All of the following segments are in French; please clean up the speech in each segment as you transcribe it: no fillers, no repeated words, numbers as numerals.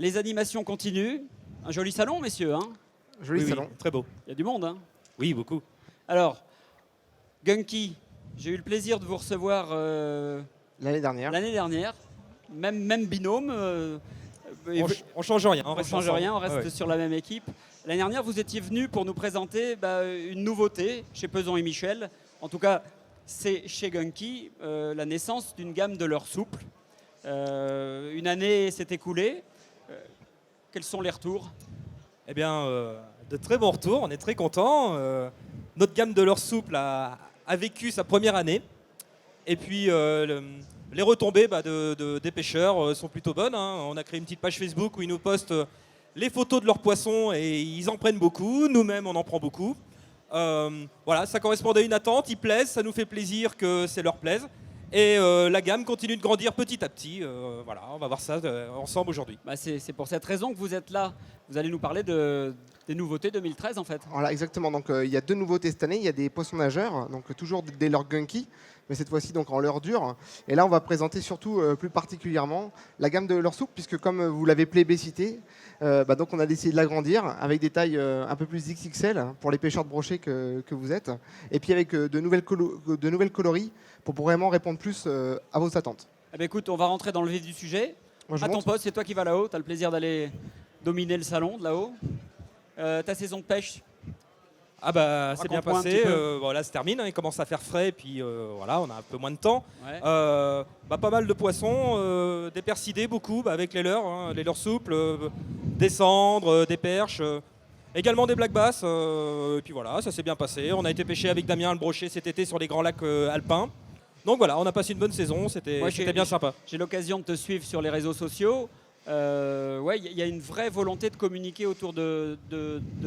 Les animations continuent. Un joli salon, messieurs. Hein. Joli salon. Très beau. Il y a du monde. Hein. Oui, beaucoup. Alors, Gunky, j'ai eu le plaisir de vous recevoir L'année dernière. Même binôme. On change rien. On change rien, on reste sur la même équipe. L'année dernière, vous étiez venu pour nous présenter une nouveauté chez Peson et Michel. En tout cas, c'est chez Gunky la naissance d'une gamme de leurres souples. Une année s'est écoulée. Quels sont les retours? Eh bien, de très bons retours. On est très contents. Notre gamme de leurres souples a vécu sa première année. Et puis, les retombées des pêcheurs sont plutôt bonnes. Hein. On a créé une petite page Facebook où ils nous postent les photos de leurs poissons et ils en prennent beaucoup. Nous-mêmes, on en prend beaucoup. Voilà, ça correspondait à une attente. Ils plaisent, ça nous fait plaisir que c'est leur plaise. Et la gamme continue de grandir petit à petit. Voilà, on va voir ça ensemble aujourd'hui. C'est pour cette raison que vous êtes là. Vous allez nous parler des nouveautés 2013 en fait. Voilà, exactement. Donc il y a 2 nouveautés cette année. Il y a des poissons nageurs, donc toujours des leurres Gunky, mais cette fois-ci donc en leurre dure. Et là, on va présenter surtout plus particulièrement la gamme de leurres souples, puisque comme vous l'avez plébiscité, donc on a décidé de l'agrandir avec des tailles un peu plus XXL pour les pêcheurs de brochet que vous êtes, et puis avec de nouvelles coloris pour vraiment répondre plus à vos attentes. Eh bien, écoute, on va rentrer dans le vif du sujet. Moi, je à ton monte. poste, c'est toi qui vas là-haut. Tu as le plaisir d'aller dominer le salon de là-haut. Ta saison de pêche, Ah bah c'est bien Raconte-moi un passé, petit peu. voilà, ça termine, hein, il commence à faire frais et puis voilà, on a un peu moins de temps. Ouais. Pas mal de poissons, des percidés beaucoup avec les leurres, hein, les leurres souples, des cendres, des perches, également des black bass, et puis voilà, ça s'est bien passé. On a été pêcher avec Damien le brochet cet été sur les grands lacs alpins. Donc voilà, on a passé une bonne saison, c'était bien sympa. J'ai l'occasion de te suivre sur les réseaux sociaux. Il y a une vraie volonté de communiquer autour de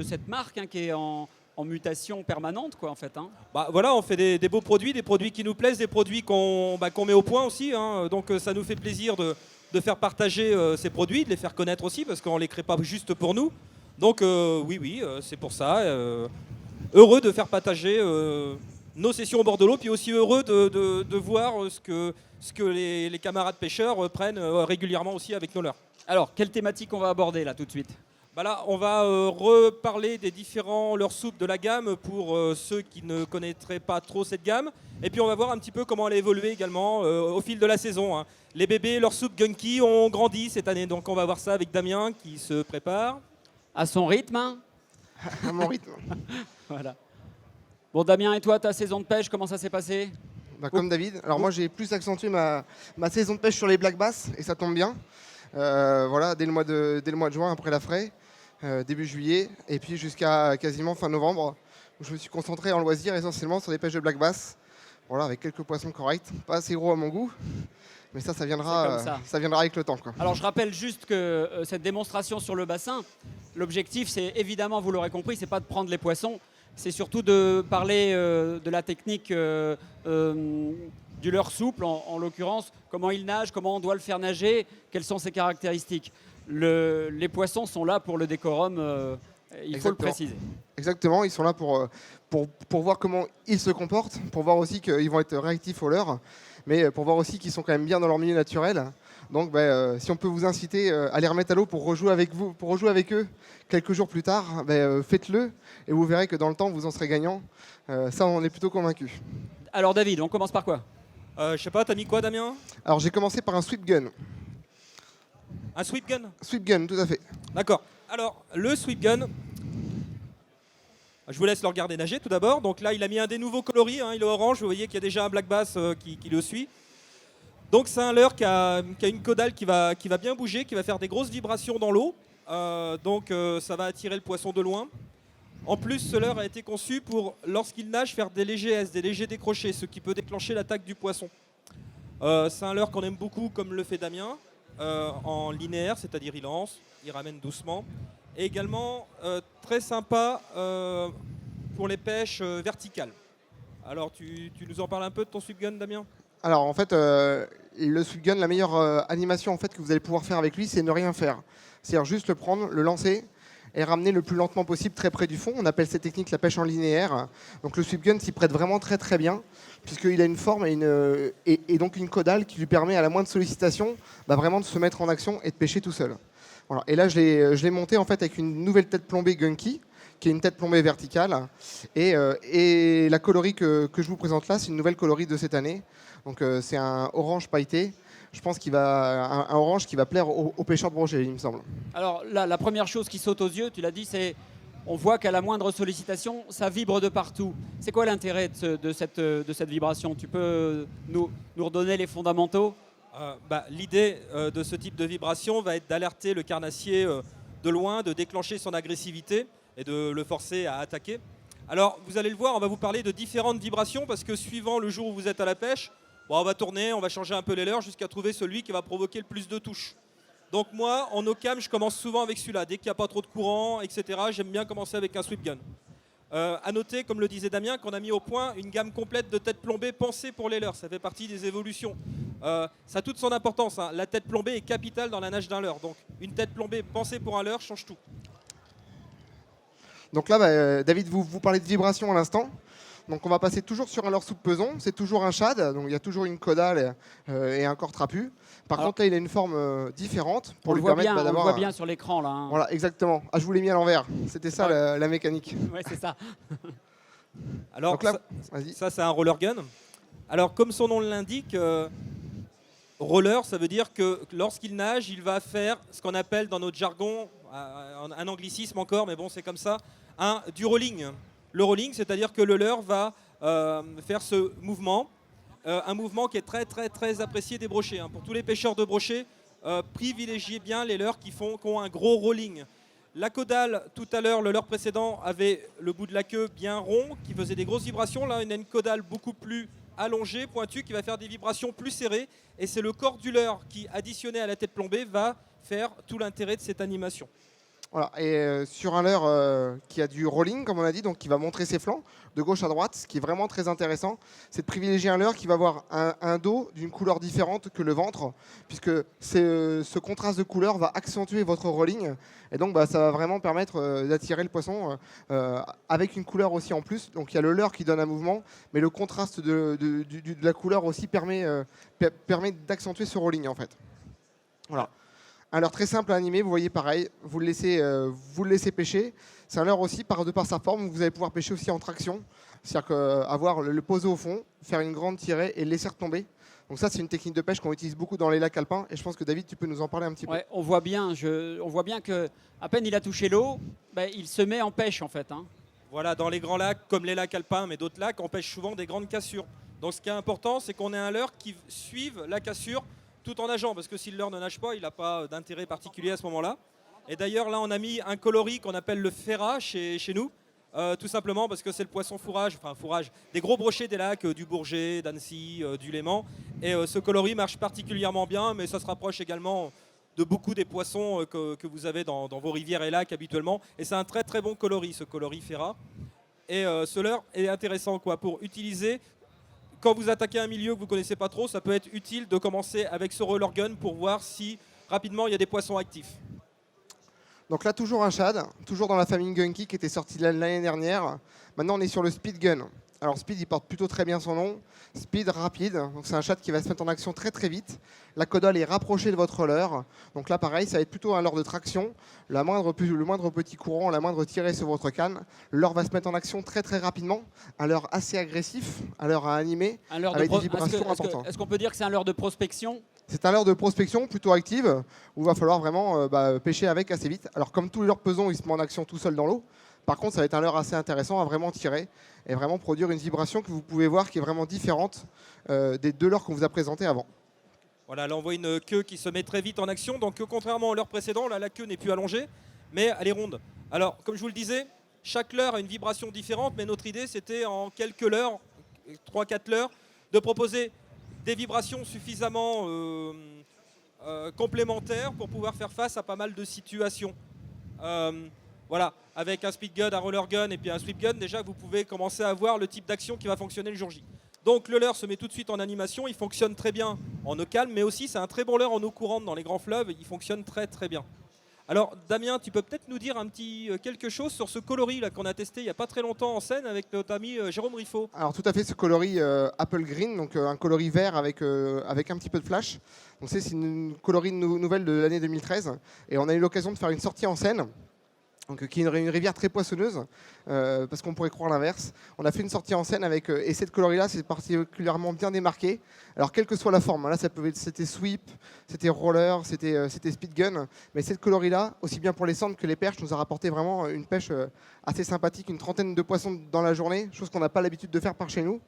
cette marque hein, qui est en mutation permanente, quoi, en fait. Hein. Bah, voilà, on fait des beaux produits, des produits qui nous plaisent, des produits qu'on met au point aussi. Hein. Donc ça nous fait plaisir de faire partager ces produits, de les faire connaître aussi, parce qu'on ne les crée pas juste pour nous. Donc oui, c'est pour ça. Heureux de faire partager nos sessions au bord de l'eau, puis aussi heureux de voir ce que les camarades pêcheurs prennent régulièrement aussi avec nos leurres. Alors, quelle thématique on va aborder là tout de suite? Bah là, on va reparler des différents leurres souples de la gamme pour ceux qui ne connaîtraient pas trop cette gamme. Et puis on va voir un petit peu comment elle a évolué également au fil de la saison. Hein. Les bébés leurres souples Gunky ont grandi cette année, donc on va voir ça avec Damien qui se prépare. À son rythme, hein. À mon rythme. Voilà. Bon, Damien, et toi, ta saison de pêche, comment ça s'est passé? Comme David. Alors moi, j'ai plus accentué ma saison de pêche sur les black bass, et ça tombe bien. Voilà, dès le mois de juin, après la fraie, début juillet, et puis jusqu'à quasiment fin novembre, où je me suis concentré en loisir essentiellement sur les pêches de black bass. Voilà, avec quelques poissons corrects, pas assez gros à mon goût, mais ça viendra, ça viendra avec le temps, quoi. Alors, je rappelle juste que cette démonstration sur le bassin, l'objectif, c'est évidemment, vous l'aurez compris, c'est pas de prendre les poissons, c'est surtout de parler de la technique du leurre souple, en l'occurrence, comment il nage, comment on doit le faire nager, quelles sont ses caractéristiques. Les poissons sont là pour le décorum, il faut le préciser. Exactement, ils sont là pour voir comment ils se comportent, pour voir aussi qu'ils vont être réactifs au leurre, mais pour voir aussi qu'ils sont quand même bien dans leur milieu naturel. Donc si on peut vous inciter à les remettre à l'eau pour rejouer avec eux quelques jours plus tard, faites-le et vous verrez que dans le temps vous en serez gagnant. Ça, on est plutôt convaincus. Alors David, on commence par quoi? Je sais pas, t'as mis quoi Damien? Alors j'ai commencé par un sweep gun. Un sweep gun? Sweep gun, tout à fait. D'accord. Alors, le sweep gun, je vous laisse le regarder nager tout d'abord. Donc là, il a mis un des nouveaux coloris, hein, il est orange, vous voyez qu'il y a déjà un black bass qui le suit. Donc c'est un leurre qui a une caudale qui va bien bouger, qui va faire des grosses vibrations dans l'eau. Donc ça va attirer le poisson de loin. En plus, ce leurre a été conçu pour, lorsqu'il nage, faire des légers S, des légers décrochés, ce qui peut déclencher l'attaque du poisson. C'est un leurre qu'on aime beaucoup, comme le fait Damien, en linéaire, c'est-à-dire il lance, il ramène doucement. Et également très sympa pour les pêches verticales. Alors tu nous en parles un peu de ton sweep gun, Damien? Alors en fait, le sweep gun, la meilleure animation en fait, que vous allez pouvoir faire avec lui, c'est ne rien faire. C'est-à-dire juste le prendre, le lancer et ramener le plus lentement possible très près du fond. On appelle cette technique la pêche en linéaire. Donc le sweep gun s'y prête vraiment très très bien, puisqu'il a une forme et donc une caudale qui lui permet à la moindre sollicitation vraiment de se mettre en action et de pêcher tout seul. Voilà. Et là, je l'ai monté en fait avec une nouvelle tête plombée Gunky, qui est une tête plombée verticale. Et la coloris que je vous présente là, c'est une nouvelle coloris de cette année. Donc c'est un orange pailleté. Je pense un orange qui va plaire aux pêcheurs de brochet, il me semble. Alors là, la première chose qui saute aux yeux, tu l'as dit, c'est on voit qu'à la moindre sollicitation, ça vibre de partout. C'est quoi l'intérêt de cette vibration? Tu peux nous redonner les fondamentaux? L'idée de ce type de vibration va être d'alerter le carnassier de loin, de déclencher son agressivité et de le forcer à attaquer. Alors, vous allez le voir, on va vous parler de différentes vibrations parce que suivant le jour où vous êtes à la pêche, on va tourner, on va changer un peu les leurres jusqu'à trouver celui qui va provoquer le plus de touches. Donc moi, en no-cam, je commence souvent avec celui-là. Dès qu'il n'y a pas trop de courant, etc., j'aime bien commencer avec un sweep gun. À noter, comme le disait Damien, qu'on a mis au point une gamme complète de têtes plombées pensées pour les leurres. Ça fait partie des évolutions. Ça a toute son importance, hein. La tête plombée est capitale dans la nage d'un leurre. Donc une tête plombée pensée pour un leurre change tout. Donc là, David, vous parlez de vibration à l'instant. Donc on va passer toujours sur un leurre soupe peson. C'est toujours un shad, donc il y a toujours une caudale et un corps trapu. Par contre, là, il a une forme différente pour lui permettre d'avoir. On le voit bien un... sur l'écran là. Hein. Voilà, exactement. Ah, je vous l'ai mis à l'envers. C'était ça la mécanique. Ouais, c'est ça. Alors donc là, ça c'est un roller gun. Alors comme son nom l'indique, roller, ça veut dire que lorsqu'il nage, il va faire ce qu'on appelle dans notre jargon, un anglicisme encore, mais bon c'est comme ça, du rolling. Le rolling, c'est-à-dire que le leurre va faire ce mouvement, un mouvement qui est très très très apprécié des brochets. Hein. Pour tous les pêcheurs de brochets, privilégiez bien les leurres qui ont un gros rolling. La caudale, tout à l'heure, le leurre précédent avait le bout de la queue bien rond, qui faisait des grosses vibrations. Là, on a une caudale beaucoup plus allongée, pointue, qui va faire des vibrations plus serrées. Et c'est le corps du leurre qui, additionné à la tête plombée, va faire tout l'intérêt de cette animation. Voilà, et sur un leurre qui a du rolling, comme on a dit, donc qui va montrer ses flancs de gauche à droite, ce qui est vraiment très intéressant, c'est de privilégier un leurre qui va avoir un dos d'une couleur différente que le ventre, puisque ce contraste de couleur va accentuer votre rolling, et donc ça va vraiment permettre d'attirer le poisson avec une couleur aussi en plus. Donc il y a le leurre qui donne un mouvement, mais le contraste de la couleur aussi permet d'accentuer ce rolling en fait. Voilà. Un leurre très simple à animer, vous voyez pareil, vous le laissez pêcher. C'est un leurre aussi, de par sa forme, vous allez pouvoir pêcher aussi en traction. C'est-à-dire qu'avoir le poser au fond, faire une grande tirée et le laisser retomber. Donc ça, c'est une technique de pêche qu'on utilise beaucoup dans les lacs alpins. Et je pense que David, tu peux nous en parler un petit peu. On voit bien que à peine il a touché l'eau, il se met en pêche en fait. Hein. Voilà, dans les grands lacs, comme les lacs alpins, mais d'autres lacs, on pêche souvent des grandes cassures. Donc ce qui est important, c'est qu'on ait un leurre qui suive la cassure tout en nageant, parce que si le leurre ne nage pas, il n'a pas d'intérêt particulier à ce moment-là. Et d'ailleurs, là, on a mis un coloris qu'on appelle le ferrat chez nous, tout simplement parce que c'est le poisson fourrage, des gros brochets des lacs, du Bourget, d'Annecy, du Léman. Et ce coloris marche particulièrement bien, mais ça se rapproche également de beaucoup des poissons que vous avez dans vos rivières et lacs habituellement. Et c'est un très très bon coloris, ce coloris ferrat. Et ce leurre est intéressant pour utiliser. Quand vous attaquez un milieu que vous ne connaissez pas trop, ça peut être utile de commencer avec ce roller gun pour voir si rapidement il y a des poissons actifs. Donc là, toujours un shad, toujours dans la famille Gunky qui était sortie l'année dernière. Maintenant, on est sur le speed gun. Alors speed, il porte plutôt très bien son nom. Speed, rapide. Donc c'est un shad qui va se mettre en action très très vite. La caudale est rapprochée de votre leurre. Donc là, pareil, ça va être plutôt un leurre de traction. Le moindre petit courant, la moindre tirée sur votre canne, le leurre va se mettre en action très très rapidement. Un leurre assez agressif, un leurre à animer, avec des vibrations importantes. Est-ce qu'on peut dire que c'est un leurre de prospection ? C'est un leurre de prospection plutôt active, où il va falloir vraiment pêcher avec assez vite. Alors comme tous les leurres pesons, il se met en action tout seul dans l'eau. Par contre, ça va être un leurre assez intéressant à vraiment tirer et vraiment produire une vibration que vous pouvez voir qui est vraiment différente des deux leurres qu'on vous a présentés avant. Voilà, là on voit une queue qui se met très vite en action. Donc contrairement au leurre précédent, là la queue n'est plus allongée, mais elle est ronde. Alors comme je vous le disais, chaque leurre a une vibration différente, mais notre idée c'était en quelques leurres, 3-4 leurres, de proposer des vibrations suffisamment complémentaires pour pouvoir faire face à pas mal de situations. Voilà, avec un speed gun, un roller gun et puis un sweep gun, déjà vous pouvez commencer à voir le type d'action qui va fonctionner le jour J. Donc le leurre se met tout de suite en animation, il fonctionne très bien en eau calme, mais aussi c'est un très bon leurre en eau courante dans les grands fleuves, il fonctionne très très bien. Alors Damien, tu peux peut-être nous dire un petit quelque chose sur ce coloris là qu'on a testé il n'y a pas très longtemps en scène avec notre ami Jérôme Riffaut. Alors tout à fait, ce coloris Apple Green, donc un coloris vert avec un petit peu de flash. Donc c'est une coloris nouvelle de l'année 2013 et on a eu l'occasion de faire une sortie en scène. Donc, qui est une rivière très poissonneuse, parce qu'on pourrait croire l'inverse. On a fait une sortie en scène avec, et cette coloris-là, c'est particulièrement bien démarqué. Alors, quelle que soit la forme, là, c'était sweep, c'était roller, c'était speed gun, mais cette coloris-là, aussi bien pour les cendres que les perches, nous a rapporté vraiment une pêche assez sympathique, une trentaine de poissons dans la journée, chose qu'on n'a pas l'habitude de faire par chez nous.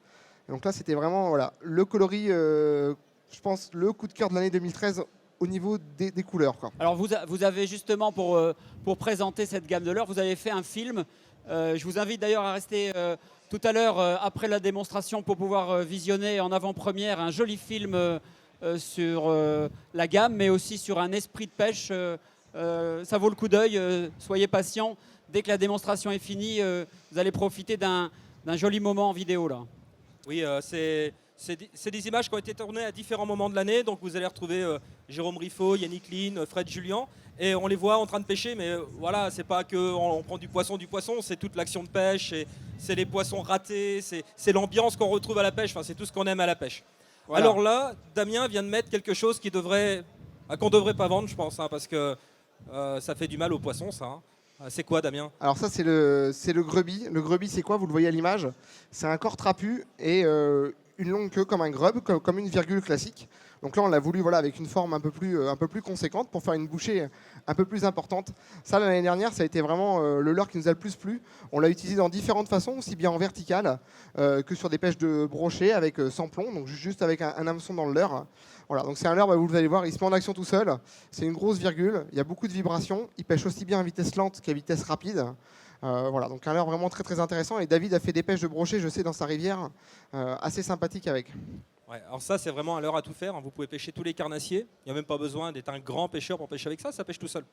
Et donc là, c'était vraiment voilà, le coloris, je pense, le coup de cœur de l'année 2013 au niveau des couleurs, quoi. Alors vous avez justement, pour présenter cette gamme de leurres, vous avez fait un film. Je vous invite d'ailleurs à rester tout à l'heure après la démonstration pour pouvoir visionner en avant-première un joli film sur la gamme, mais aussi sur un esprit de pêche. Ça vaut le coup d'œil, soyez patients. Dès que la démonstration est finie, vous allez profiter d'un joli moment en vidéo là. Oui, c'est des images qui ont été tournées à différents moments de l'année. Donc vous allez retrouver Jérôme Riffaut, Yannick Lin, Fred Julien. Et on les voit en train de pêcher. Mais voilà, c'est pas qu'on prend du poisson. C'est toute l'action de pêche. C'est les poissons ratés. C'est l'ambiance qu'on retrouve à la pêche. Enfin, c'est tout ce qu'on aime à la pêche. Voilà. Alors là, Damien vient de mettre quelque chose qu'on devrait pas vendre, je pense. Hein, parce que ça fait du mal aux poissons, ça. Hein. C'est quoi, Damien? Alors ça, c'est le grebis. Le grebis, c'est quoi? Vous le voyez à l'image. C'est un corps trapu et une longue queue comme un grub, comme une virgule classique. Donc là, on l'a voulu avec une forme un peu plus conséquente pour faire une bouchée un peu plus importante. Ça, l'année dernière, ça a été vraiment le leurre qui nous a le plus plu. On l'a utilisé dans différentes façons, aussi bien en vertical que sur des pêches de brochet avec sans plomb, donc juste avec un hameçon dans le leurre. Voilà, donc c'est un leurre, vous allez voir, il se met en action tout seul. C'est une grosse virgule, il y a beaucoup de vibrations. Il pêche aussi bien à vitesse lente qu'à vitesse rapide. Voilà, donc un leurre vraiment très très intéressant. Et David a fait des pêches de brochet, je sais, dans sa rivière, assez sympathique avec. Ouais, alors ça, c'est vraiment un leurre à tout faire. Hein. Vous pouvez pêcher tous les carnassiers. Il n'y a même pas besoin d'être un grand pêcheur pour pêcher avec ça. Ça pêche tout seul.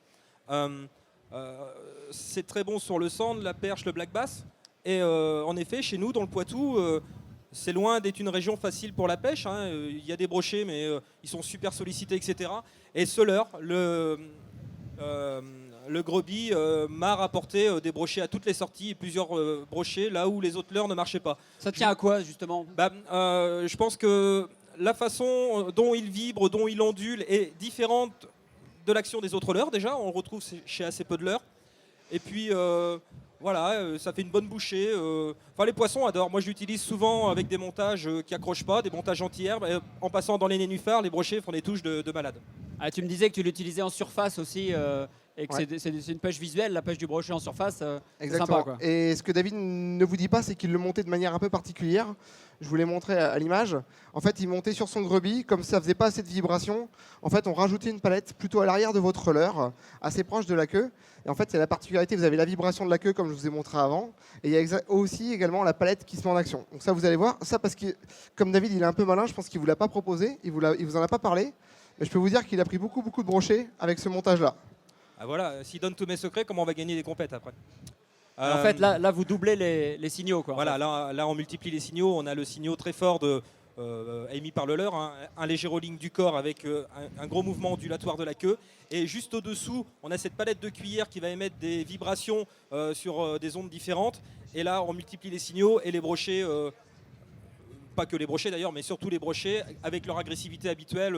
C'est très bon sur le sand, la perche, le black bass. Et en effet, chez nous, dans le Poitou, c'est loin d'être une région facile pour la pêche. Hein. Il y a des brochets, mais ils sont super sollicités, etc. Et ce leurre, le grebis m'a rapporté des brochets à toutes les sorties et plusieurs brochets là où les autres leurres ne marchaient pas. Ça tient à quoi justement? Je pense que la façon dont il vibre, dont il ondule est différente de l'action des autres leurres déjà. On le retrouve chez assez peu de leurres. Et puis voilà, ça fait une bonne bouchée. Enfin, les poissons adorent. Moi, je l'utilise souvent avec des montages qui accrochent pas, des montages anti-herbe. En passant dans les nénuphars, les brochets font des touches de malade. Ah, tu me disais que tu l'utilisais en surface aussi. Et que Ouais. c'est une pêche visuelle, la pêche du brochet en surface, c'est Exactement. sympa quoi. Et ce que David ne vous dit pas, c'est qu'il le montait de manière un peu particulière. Je vous l'ai montré à l'image. En fait, il montait sur son grebis, comme ça faisait pas assez de vibration. En fait, on rajoutait une palette plutôt à l'arrière de votre leurre, assez proche de la queue. Et en fait, c'est la particularité, vous avez la vibration de la queue, comme je vous ai montré avant. Et il y a aussi également la palette qui se met en action. Donc ça, vous allez voir. Ça, parce que, comme David, il est un peu malin, je pense qu'il ne vous l'a pas proposé, il vous en a pas parlé. Mais je peux vous dire qu'il a pris beaucoup de brochets avec ce montage-là. Ah, voilà, s'il donne tous mes secrets, comment on va gagner des compètes après? En fait, là, vous doublez les signaux quoi. Voilà, là, on multiplie les signaux. On a le signal très fort émis par le leurre, hein, un léger rolling du corps avec un gros mouvement ondulatoire de la queue. Et juste au-dessous, on a cette palette de cuillère qui va émettre des vibrations sur des ondes différentes. Et là, on multiplie les signaux et les brochets, pas que les brochets d'ailleurs, mais surtout les brochets, avec leur agressivité habituelle,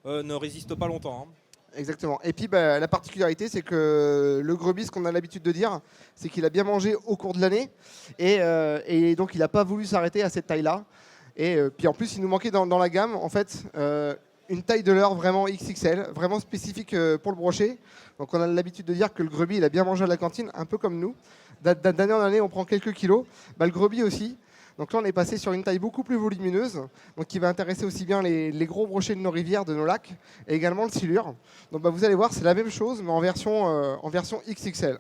ne résistent pas longtemps. Hein. Exactement. Et puis la particularité, c'est que le grebis, ce qu'on a l'habitude de dire, c'est qu'il a bien mangé au cours de l'année. Et donc, il n'a pas voulu s'arrêter à cette taille-là. Et puis en plus, il nous manquait dans la gamme, en fait, une taille de leurre vraiment XXL, vraiment spécifique pour le brochet. Donc, on a l'habitude de dire que le grebis, il a bien mangé à la cantine, un peu comme nous. D'année en année, on prend quelques kilos. Le grebis aussi. Donc là, on est passé sur une taille beaucoup plus volumineuse, donc qui va intéresser aussi bien les gros brochets de nos rivières, de nos lacs, et également le silure. Donc vous allez voir, c'est la même chose, mais en version XXL.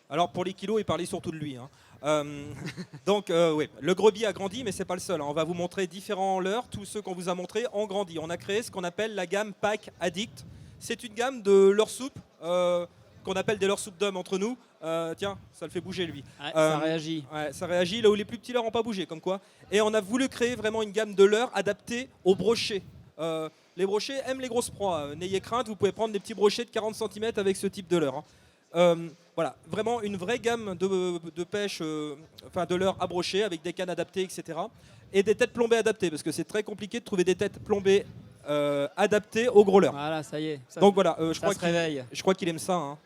Alors pour les kilos, il parlait surtout de lui. Hein. Donc oui, le grebis a grandi, mais c'est pas le seul. Hein. On va vous montrer différents leurres. Tous ceux qu'on vous a montrés ont grandi. On a créé ce qu'on appelle la gamme Pack Addict. C'est une gamme de leurres soupes qu'on appelle des leurres soupes d'hommes entre nous. Tiens, ça le fait bouger lui. Ouais, ça réagit. Ouais, ça réagit là où les plus petits leurres n'ont pas bougé, comme quoi. Et on a voulu créer vraiment une gamme de leurres adaptée aux brochets. Les brochets aiment les grosses proies. N'ayez crainte, vous pouvez prendre des petits brochets de 40 cm avec ce type de leurre. Voilà, vraiment une vraie gamme de pêche, de leurre à brochet avec des cannes adaptées, etc. Et des têtes plombées adaptées, parce que c'est très compliqué de trouver des têtes plombées adaptées au gros leurre. Voilà, ça y est. Donc voilà, je crois qu'il aime ça. Hein.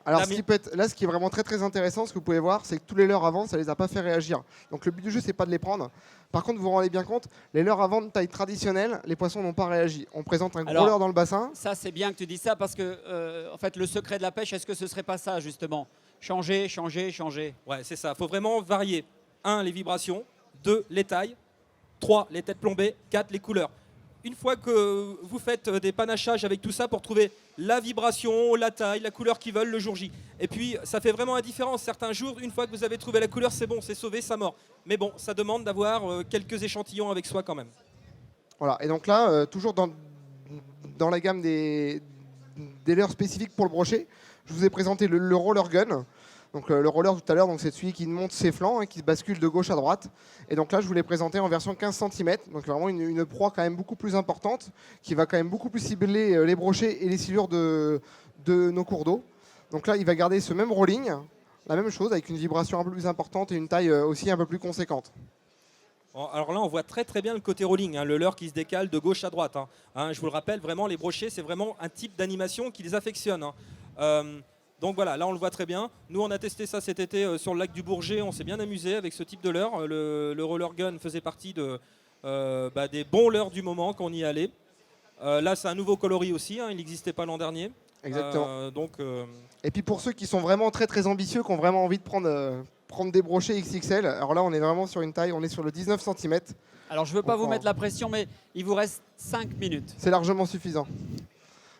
Alors ce qui est vraiment très très intéressant, ce que vous pouvez voir, c'est que tous les leurres avant, ça les a pas fait réagir. Donc le but du jeu, c'est pas de les prendre. Par contre, vous vous rendez bien compte, les leurres avant de taille traditionnelle, les poissons n'ont pas réagi. On présente un gros leurre dans le bassin. Ça, c'est bien que tu dis ça parce que, en fait, le secret de la pêche, est-ce que ce serait pas ça justement? Changer, changer, changer. Ouais, c'est ça. Il faut vraiment varier. 1, les vibrations. 2, les tailles. 3, les têtes plombées. 4, les couleurs. Une fois que vous faites des panachages avec tout ça pour trouver la vibration, la taille, la couleur qu'ils veulent le jour J. Et puis, ça fait vraiment la différence. Certains jours, une fois que vous avez trouvé la couleur, c'est bon, c'est sauvé, ça mord. Mais bon, ça demande d'avoir quelques échantillons avec soi quand même. Voilà. Et donc là, toujours dans la gamme des leurres spécifiques pour le brochet, je vous ai présenté le roller gun. Donc le roller tout à l'heure, c'est celui qui monte ses flancs, qui bascule de gauche à droite. Et donc là, je vous l'ai présenté en version 15 cm. Donc vraiment une proie quand même beaucoup plus importante, qui va quand même beaucoup plus cibler les brochets et les silures de nos cours d'eau. Donc là, il va garder ce même rolling, la même chose, avec une vibration un peu plus importante et une taille aussi un peu plus conséquente. Alors là, on voit très très bien le côté rolling, hein, le leurre qui se décale de gauche à droite. Je vous le rappelle, vraiment, les brochets, c'est vraiment un type d'animation qui les affectionne. Donc voilà, là on le voit très bien. Nous on a testé ça cet été sur le lac du Bourget, on s'est bien amusé avec ce type de leurre. Le roller gun faisait partie des bons leurres du moment quand on y allait. Là c'est un nouveau coloris aussi, il n'existait pas l'an dernier. Exactement. Et puis pour ceux qui sont vraiment très très ambitieux, qui ont vraiment envie de prendre des brochets XXL, alors là on est vraiment sur une taille, on est sur le 19 cm. Alors je ne veux pas vous mettre la pression, mais il vous reste 5 minutes. C'est largement suffisant.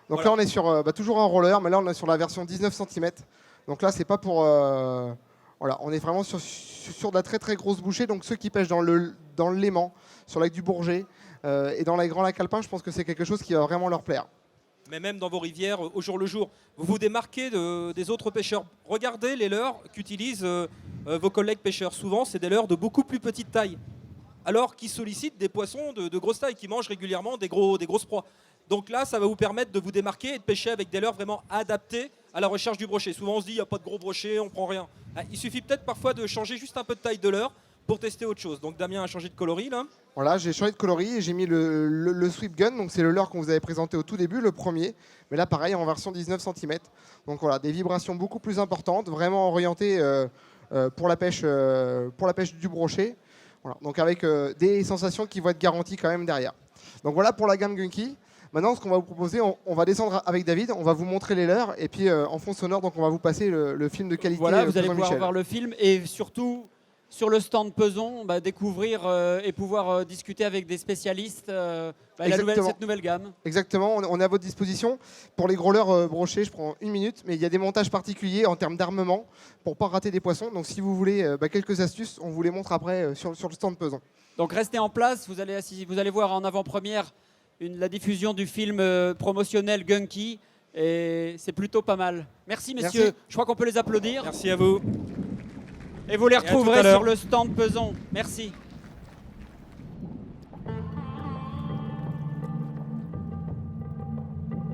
Donc voilà. Là, on est sur toujours un roller, mais là, on est sur la version 19 cm. Donc là, c'est pas pour... voilà, on est vraiment sur de la très très grosse bouchée. Donc ceux qui pêchent dans le Léman, sur le lac du Bourget et dans les grands lacs alpins, je pense que c'est quelque chose qui va vraiment leur plaire. Mais même dans vos rivières, au jour le jour, vous vous démarquez des autres pêcheurs. Regardez les leurres qu'utilisent vos collègues pêcheurs. Souvent, c'est des leurres de beaucoup plus petite taille, alors qu'ils sollicitent des poissons de grosse taille, qui mangent régulièrement des grosses proies. Donc là, ça va vous permettre de vous démarquer et de pêcher avec des leurres vraiment adaptés à la recherche du brochet. Souvent, on se dit, il n'y a pas de gros brochet, on prend rien. Il suffit peut-être parfois de changer juste un peu de taille de leurre pour tester autre chose. Donc Damien a changé de coloris là. Voilà, j'ai changé de coloris et j'ai mis le sweep gun. Donc c'est le leurre qu'on vous avait présenté au tout début, le premier. Mais là, pareil, en version 19 cm. Donc voilà, des vibrations beaucoup plus importantes, vraiment orientées pour la pêche du brochet. Voilà, donc avec des sensations qui vont être garanties quand même derrière. Donc voilà pour la gamme Gunky. Maintenant, ce qu'on va vous proposer, on va descendre avec David, on va vous montrer les leurres et puis en fond sonore, donc on va vous passer le film de qualité. Voilà, vous allez pouvoir voir le film et surtout sur le stand Peson, découvrir et pouvoir discuter avec des spécialistes cette nouvelle gamme. Exactement, on est à votre disposition. Pour les gros leurres brochés, je prends 1 minute, mais il y a des montages particuliers en termes d'armement pour ne pas rater des poissons. Donc si vous voulez quelques astuces, on vous les montre après sur le stand Peson. Donc restez en place, vous allez voir en avant-première la diffusion du film promotionnel Gunky et c'est plutôt pas mal. Merci messieurs, Merci. Je crois qu'on peut les applaudir. Merci à vous. Et vous les Et à tout à retrouverez l'heure. sur le stand Peson. Merci.